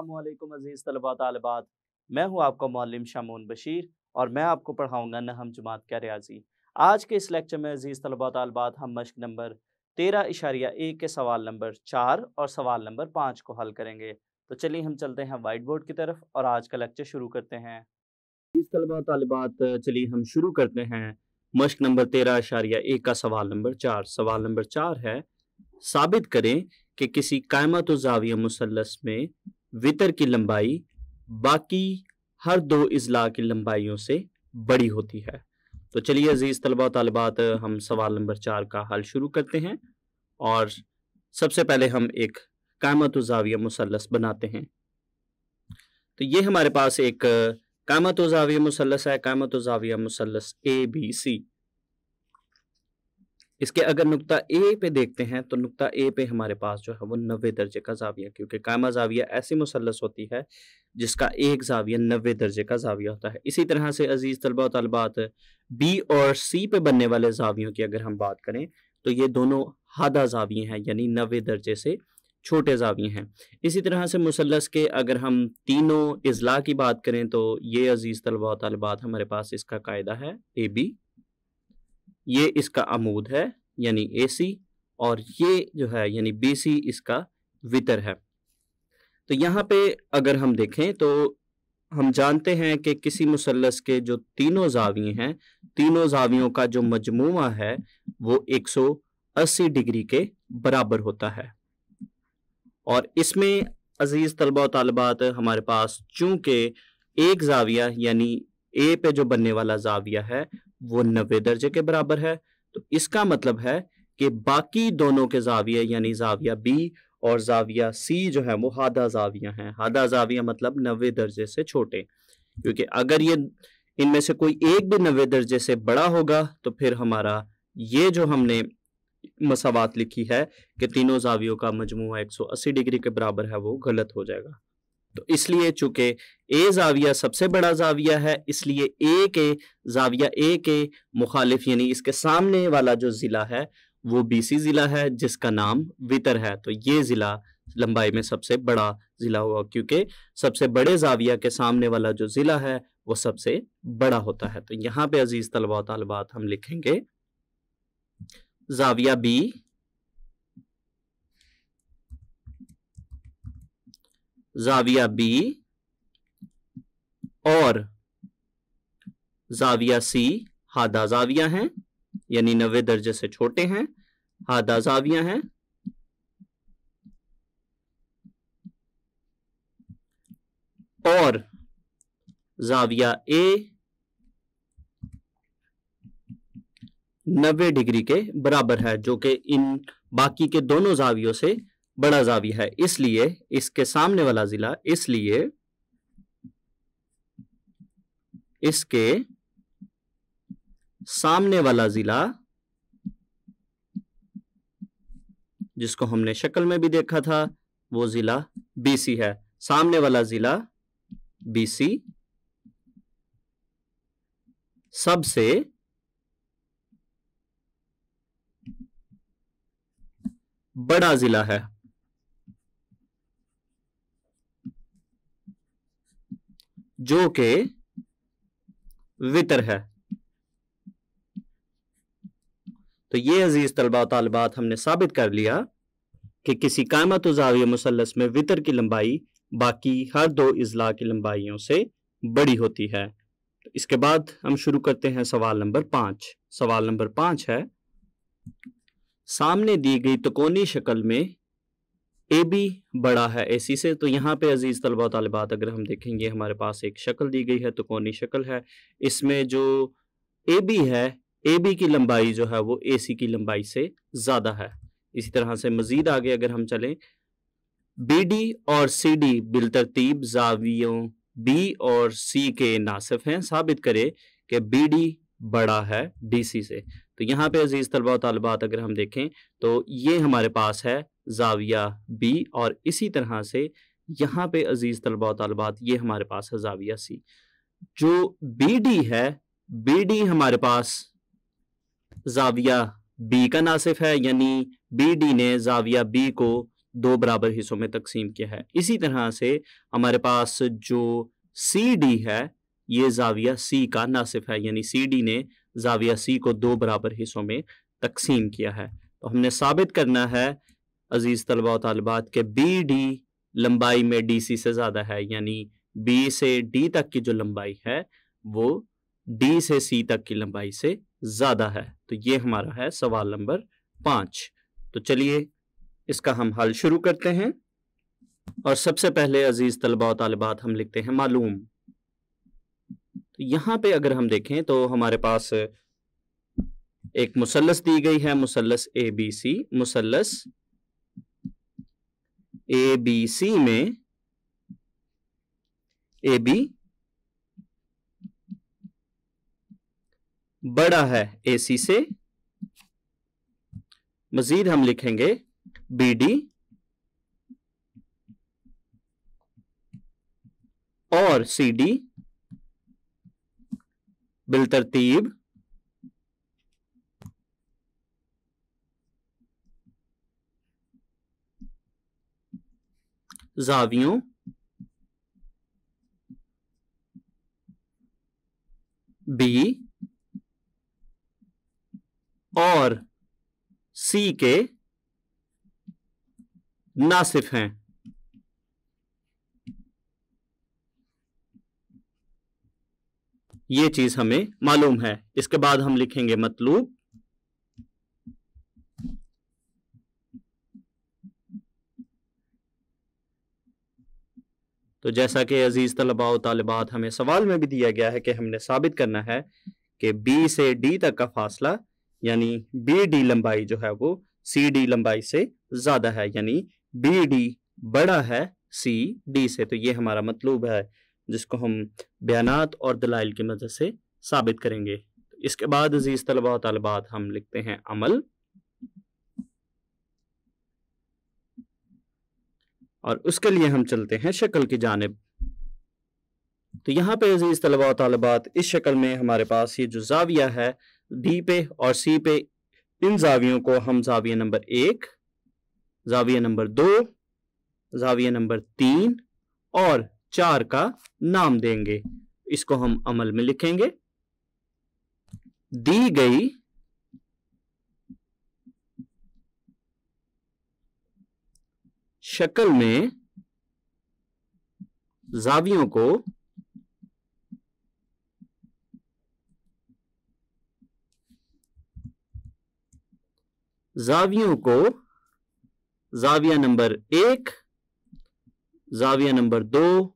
अस्सलामुअलैकुम अज़ीज़ तलबा तालिबात। मैं हूं आपका मौल्लिम शामून बशीर और मैं आपको पढ़ाऊंगा नहम जमात का रियाजी। आज के इस लेक्चर में अज़ीज़ तलबा तालिबात हम मश्क नंबर 13.1 के सवाल नंबर 4 और सवाल नंबर 5 को हल करेंगे। तो चलिए हम चलते हैं वाइट बोर्ड की तरफ और आज का लेक्चर शुरू करते हैं। अज़ीज़ तलबा तालिबात, चलिए हम शुरू करते हैं मश्क नंबर 13.1 का सवाल नंबर 4। सवाल नंबर 4 है, साबित करें कि किसी कायमत ज़ाविया मुसल्लस में वितर की लंबाई बाकी हर दो इज़ला की लंबाइयों से बड़ी होती है। तो चलिए अजीज़ तलबा तालिबात, हम सवाल नंबर 4 का हल शुरू करते हैं और सबसे पहले हम एक कायमत ज़ाविया मुसल्लस बनाते हैं। तो ये हमारे पास एक कायमत ज़ाविया मुसल्लस है, कायमत ज़ाविया मुसल्लस ABC। इसके अगर नुक्ता ए पे देखते हैं तो नुक्ता ए पे हमारे पास जो है वो 90 दर्जे का जाविया, क्योंकि कायमा जाविया ऐसी मुसल्लस होती है जिसका एक जाविया 90 दर्जे का जाविया होता है। इसी तरह से अजीज़ तलबा व तलबात, बी और सी पे बनने वाले जावियों की अगर हम बात करें तो ये दोनों हादा जाविये हैं, यानी 90 दर्जे से छोटे जाविये हैं। इसी तरह से मुसल्लस के अगर हम तीनों इज़ला की बात करें तो ये अजीज़ तलबा व तलबात हमारे पास इसका कायदा है AB, ये इसका अमूद है यानी AC, और ये जो है यानी BC इसका वितर है। तो यहाँ पे अगर हम देखें तो हम जानते हैं कि किसी मुसल्लस के जो तीनों जाविये हैं, तीनों जावियों का जो मजमूआ है वो 180 डिग्री के बराबर होता है। और इसमें अजीज़ तलबा व तालिबात हमारे पास चूंकि एक जाविया यानी ए पे जो बनने वाला जाविया है वो 90 दर्जे के बराबर है, तो इसका मतलब है कि बाकी दोनों के जाविया यानी जाविया बी और जाविया सी जो है वो हादा जाविया हैं। हादा जाविया मतलब 90 दर्जे से छोटे, क्योंकि अगर ये इनमें से कोई एक भी 90 दर्जे से बड़ा होगा तो फिर हमारा ये जो हमने मसावात लिखी है कि तीनों जावियों का मजमूआ 180 डिग्री के बराबर है, वो गलत हो जाएगा। तो इसलिए चूंकि ए जाविया सबसे बड़ा जाविया है, इसलिए ए के जाविया ए के मुखालिफ यानी इसके सामने वाला जो जिला है वो BC जिला है जिसका नाम वितर है। तो ये जिला लंबाई में सबसे बड़ा जिला होगा, क्योंकि सबसे बड़े जाविया के सामने वाला जो जिला है वो सबसे बड़ा होता है। तो यहाँ पे अजीज तलबा व तालिबात हम लिखेंगे जाविया B जाविया B और जाविया C हादा जाविया हैं, यानी 90 दर्जे से छोटे हैं, हादा जाविया हैं। और जाविया A 90 डिग्री के बराबर है, जो कि इन बाकी के दोनों जावियों से बड़ा जाविया है। इसलिए इसके सामने वाला जिला, इसलिए इसके सामने वाला जिला, जिसको हमने शक्ल में भी देखा था, वो जिला BC है। सामने वाला जिला BC सबसे बड़ा जिला है, जो कि वितर है। तो ये अजीज तलबा तालिबात हमने साबित कर लिया कि किसी कायमत ज़ाविया मुसल्लस में वितर की लंबाई बाकी हर दो इज़ला की लंबाइयों से बड़ी होती है। तो इसके बाद हम शुरू करते हैं सवाल नंबर 5। सवाल नंबर 5 है, सामने दी गई त्रिकोणीय शक्ल में AB बड़ा है AC से। तो यहाँ पे अजीज तलबा तालिबात अगर हम देखेंगे हमारे पास एक शक्ल दी गई है, त्रिकोणीय शक्ल है। इसमें जो AB है, AB की लंबाई जो है वो AC की लंबाई से ज्यादा है। इसी तरह से मजीद आगे अगर हम चलें, BD और CD बिलतरतीब जावियों B और C के नासिफ हैं। साबित करे कि BD बड़ा है DC से। तो यहाँ पे अजीज तलबा तालिबात अगर हम देखें तो ये हमारे पास है जाविया B, और इसी तरह से यहाँ पे अजीज तलबा तालिबात ये हमारे पास है जाविया C। जो BD है, BD हमारे पास जाविया B का नासिफ है, यानी BD ने जाविया B को दो बराबर हिस्सों में तकसीम किया है। इसी तरह से हमारे पास जो सी डी है ये जाविया सी का नासिफ है, यानी सी डी ने जाविया सी को दो बराबर हिस्सों में तकसीम किया है। तो हमने साबित करना है अजीज तलबा और तालिबात के बी डी लंबाई में डी सी से ज़्यादा है, यानी बी से डी तक की जो लंबाई है वो डी से सी तक की लंबाई से ज़्यादा है। तो ये हमारा है सवाल नंबर 5। तो चलिए इसका हम हल शुरू करते हैं। और सबसे पहले अजीज तलबा और तालिबात हम लिखते हैं मालूम। तो यहाँ पे अगर हम देखें तो हमारे पास एक मुसल्लस दी गई है, मुसल्लस A B C. मुसल्लस A B C में ए बी बड़ा है ए सी से। मजीद हम लिखेंगे बी डी और सी डी बिलतरतीब जावियों बी और सी के नासिफ हैं। ये चीज हमें मालूम है। इसके बाद हम लिखेंगे मतलूब। तो जैसा कि अजीज तलबा और तालिबात हमें सवाल में भी दिया गया है कि हमने साबित करना है कि बी से डी तक का फासला यानी बी डी लंबाई जो है वो सी डी लंबाई से ज्यादा है, यानी बी डी बड़ा है सी डी से। तो ये हमारा मतलूब है जिसको हम बयानात और दलाइल की मदद से साबित करेंगे। इसके बाद अजीज तलबा और तालिबात हम लिखते हैं अमल। और उसके लिए हम चलते हैं शक्ल की जानिब। तो यहाँ पे अजीज तलबा और तालिबात इस शक्ल में हमारे पास ये जो जाविया है डी पे और सी पे, इन जावियों को हम जाविया नंबर 1, जाविया नंबर 2, जाविया नंबर 3 और 4 का नाम देंगे। इसको हम अमल में लिखेंगे। दी गई शक्ल में जावियों को जाविया नंबर 1, जाविया नंबर 2,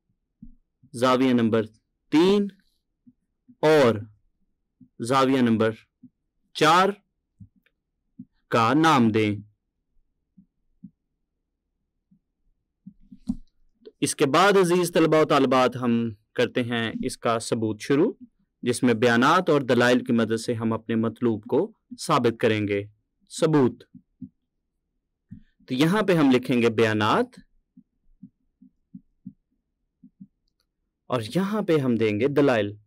जाविया नंबर 3 और जाविया नंबर 4 का नाम दें। इसके बाद अजीज तलबा और तालिबात हम करते हैं इसका सबूत शुरू, जिसमें बयानात और दलाइल की मदद से हम अपने मतलूब को साबित करेंगे। सबूत। तो यहां पे हम लिखेंगे बयानात और यहां पे हम देंगे दलाइल।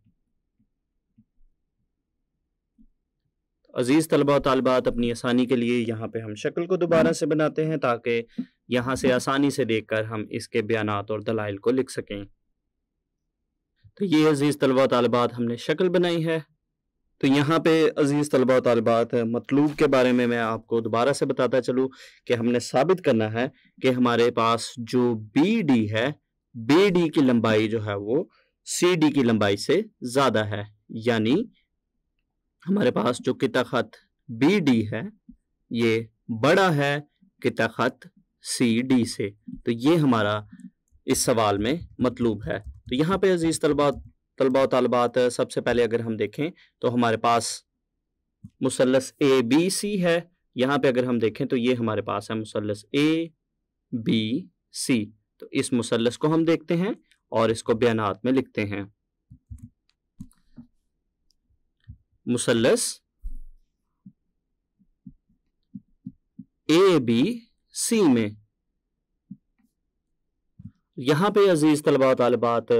अजीज तलबा और तालिबात अपनी आसानी के लिए यहाँ पे हम शक्ल को दोबारा से बनाते हैं ताकि यहाँ से आसानी से देखकर हम इसके बयानात और दलाइल को लिख सकें। तो ये अजीज तलबा और तालिबात हमने शक्ल बनाई है। तो यहाँ पे अजीज तलबा और तालिबात मतलूब के बारे में मैं आपको दोबारा से बताता चलूँ कि हमने साबित करना है कि हमारे पास जो बी डी है, बी डी की लंबाई जो है वो सी डी की लंबाई से ज़्यादा है, यानी हमारे पास जो किता खत बी डी है ये बड़ा है किता खत सी डी से। तो ये हमारा इस सवाल में मतलूब है। तो यहाँ पे अजीज तलबा और तालिबात सबसे पहले अगर हम देखें तो हमारे पास मुसल्लस ए बी सी है। यहाँ पे अगर हम देखें तो ये हमारे पास है मुसल्लस ए बी सी। तो इस मुसल्लस को हम देखते हैं और इसको बयानात में लिखते हैं। मुसल्लस ए बी सी में यहां पे अजीज तलबा तालिबात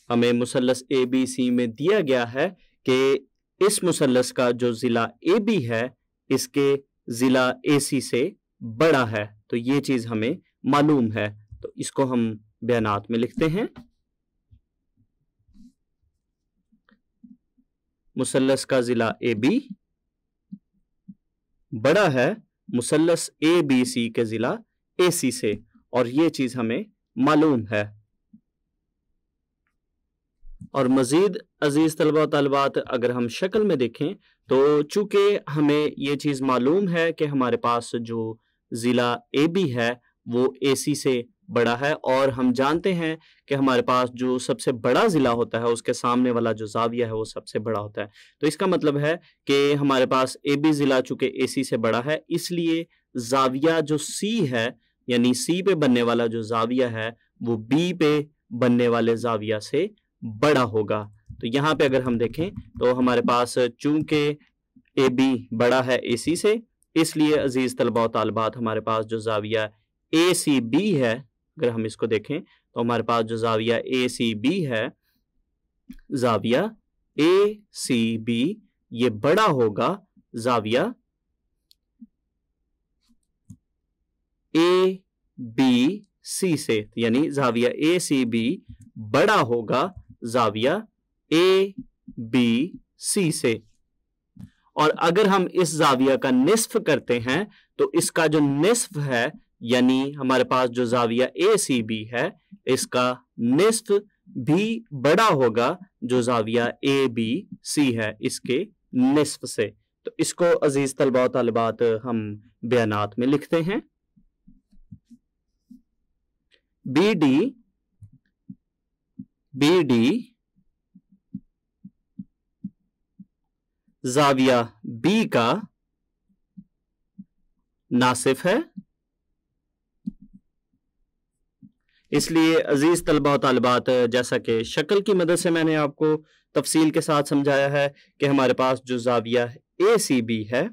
हमें मुसल्लस ए बी सी में दिया गया है कि इस मुसल्लस का जो जिला ए बी है इसके जिला ए सी से बड़ा है। तो ये चीज हमें मालूम है। तो इसको हम बयानात में लिखते हैं। मुसल्लस का जिला ए बी बड़ा है मुसल्लस ए बी सी के जिला ए सी से, और ये चीज हमें मालूम है। और मजीद अजीज तलबा व तालिबात, अगर हम शक्ल में देखें तो चूंकि हमें ये चीज मालूम है कि हमारे पास जो जिला ए बी है वो ए सी से बड़ा है, और हम जानते हैं कि हमारे पास जो सबसे बड़ा जिला होता है उसके सामने वाला जो जाविया है वो सबसे बड़ा होता है। तो इसका मतलब है कि हमारे पास ए बी जिला चूंकि ए सी से बड़ा है, इसलिए जाविया जो सी है, यानी सी पे बनने वाला जो जाविया है वो बी पे बनने वाले जाविया से बड़ा होगा। तो यहाँ पे अगर हम देखें तो हमारे पास चूंकि ए बी बड़ा है ए सी से, इसलिए अजीज तलबा व तालिबात हमारे पास जो जाविया ए सी बी है, अगर हम इसको देखें तो हमारे पास जो जाविया ए सी बी है, जाविया ए सी बी ये बड़ा होगा जाविया ए बी सी से, यानी जाविया ए सी बी बड़ा होगा जाविया ए बी सी से। और अगर हम इस जाविया का निस्फ करते हैं तो इसका जो निस्फ है, यानी हमारे पास जो जाविया ए सी बी है, इसका निस्फ भी बड़ा होगा जो जाविया ए बी सी है इसके निस्फ से। तो इसको अजीज तलबा व तालिबात हम बयानात में लिखते हैं। बी डी जाविया बी का नासिफ है, इसलिए अजीज तलबा व तालिबात, जैसा कि शक्ल की मदद से मैंने आपको तफसील के साथ समझाया है कि हमारे पास जो जाविया ए सी बी है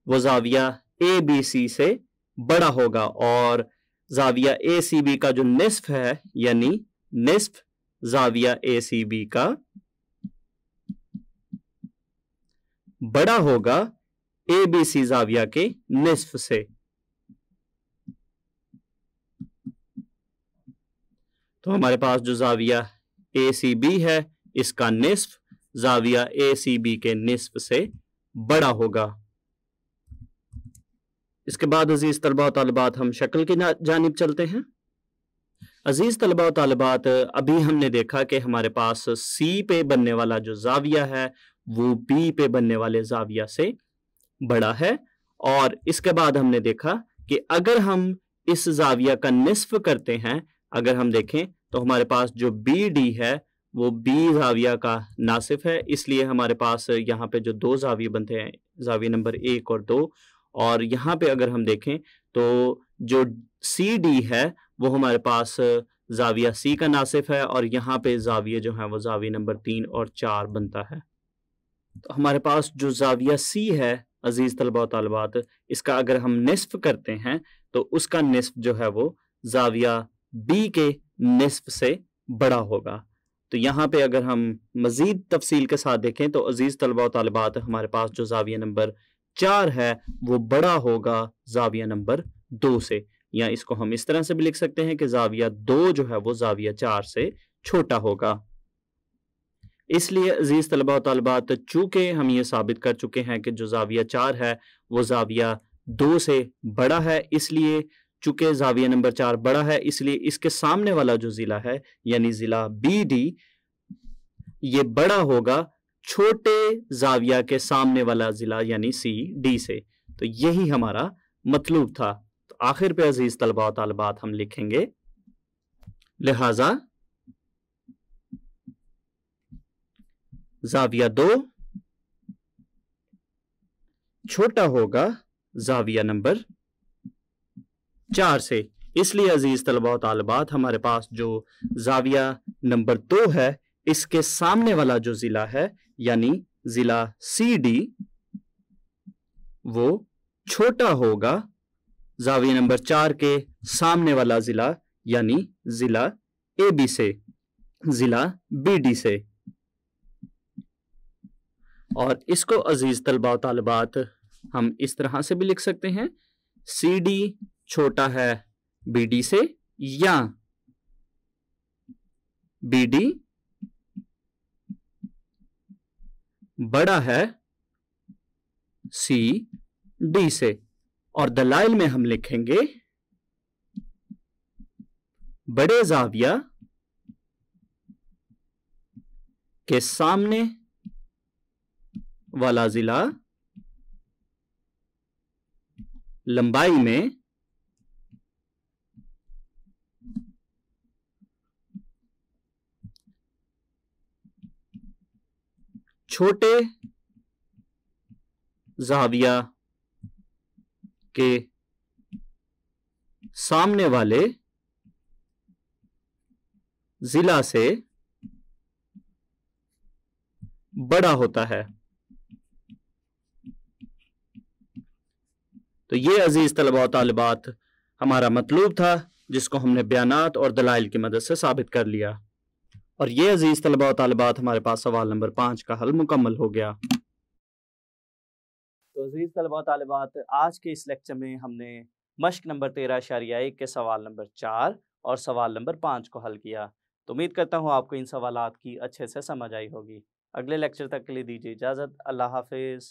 वो जाविया ए बी सी से बड़ा होगा, और जाविया ए सी बी का जो निस्फ है, यानी निस्फ जाविया ए सी बी का बड़ा होगा ए बी सी जाविया के निस्फ से। तो हमारे पास जो जाविया ए सी बी है इसका निस्फ जाविया ए सी बी के निस्फ से बड़ा होगा। इसके बाद अजीज तलबा व तालिबात हम शक्ल की जानिब चलते हैं। अजीज तलबा व तालिबात, अभी हमने देखा कि हमारे पास सी पे बनने वाला जो जाविया है वो बी पे बनने वाले जाविया से बड़ा है, और इसके बाद हमने देखा कि अगर हम इस जाविया का निस्फ करते हैं, अगर हम देखें तो हमारे पास जो बी डी है वो बी जाविया का नासिफ है, इसलिए हमारे पास यहाँ पे जो दो जाविये बनते हैं, जाविया नंबर 1 और 2, और यहाँ पे अगर हम देखें तो जो सी डी है वो हमारे पास जाविया सी का नासिफ है, और यहाँ पे जाविये जो है वो जाविया नंबर 3 और 4 बनता है। तो हमारे पास जो जाविया सी है अजीज तलबा व तालिबात, इसका अगर हम निस्फ करते हैं तो उसका निस्फ जो है वो जाविया बी के निस्फ से बड़ा होगा। तो यहाँ पे अगर हम मजीद तफसील के साथ देखें तो अजीज तलबा व तालिबात, हमारे पास जो जाविया नंबर 4 है वो बड़ा होगा जाविया नंबर 2 से, या इसको हम इस तरह से भी लिख सकते हैं कि जाविया 2 जो है वो जाविया 4 से छोटा होगा। इसलिए अजीज तलबा व तालिबात, चूंकि हम ये साबित कर चुके हैं कि जो जाविया 4 है वो जाविया 2 से बड़ा है, इसलिए चूंकि जाविया नंबर 4 बड़ा है, इसलिए इसके सामने वाला जो जिला है यानी जिला बी डी ये बड़ा होगा छोटे जाविया के सामने वाला जिला यानी सी डी से। तो यही हमारा मतलूब था। तो आखिर पे अजीज तलबा व तालिबात हम लिखेंगे, लिहाजा जाविया 2 छोटा होगा जाविया नंबर 4 से। इसलिए अजीज तलबा व तालिबात, हमारे पास जो जाविया नंबर 2 है इसके सामने वाला जो जिला है यानी जिला सी डी वो छोटा होगा जाविया नंबर 4 के सामने वाला जिला यानी जिला ए बी से, जिला बी डी से। और इसको अजीज तलबा व तालिबात हम इस तरह से भी लिख सकते हैं, सी डी छोटा है BD से, या BD बड़ा है CD से। और दलाइल में हम लिखेंगे बड़े जाविया के सामने वाला जिला लंबाई में छोटे जाविया के सामने वाले जिला से बड़ा होता है। तो ये अजीज तलबा और तालिबात हमारा मतलूब था, जिसको हमने बयानात और दलाइल की मदद से साबित कर लिया। और ये अजीज तलबा और तालिबात हमारे पास सवाल नंबर 5 का हल मुकम्मल हो गया। तो अजीज तलबा और तालिबात, आज के इस लेक्चर में हमने मश्क नंबर 13.1 के सवाल नंबर 4 और सवाल नंबर 5 को हल किया। तो उम्मीद करता हूँ आपको इन सवालात की अच्छे से समझ आई होगी। अगले लेक्चर तक के लिए दीजिए इजाज़त। अल्लाह हाफिज़।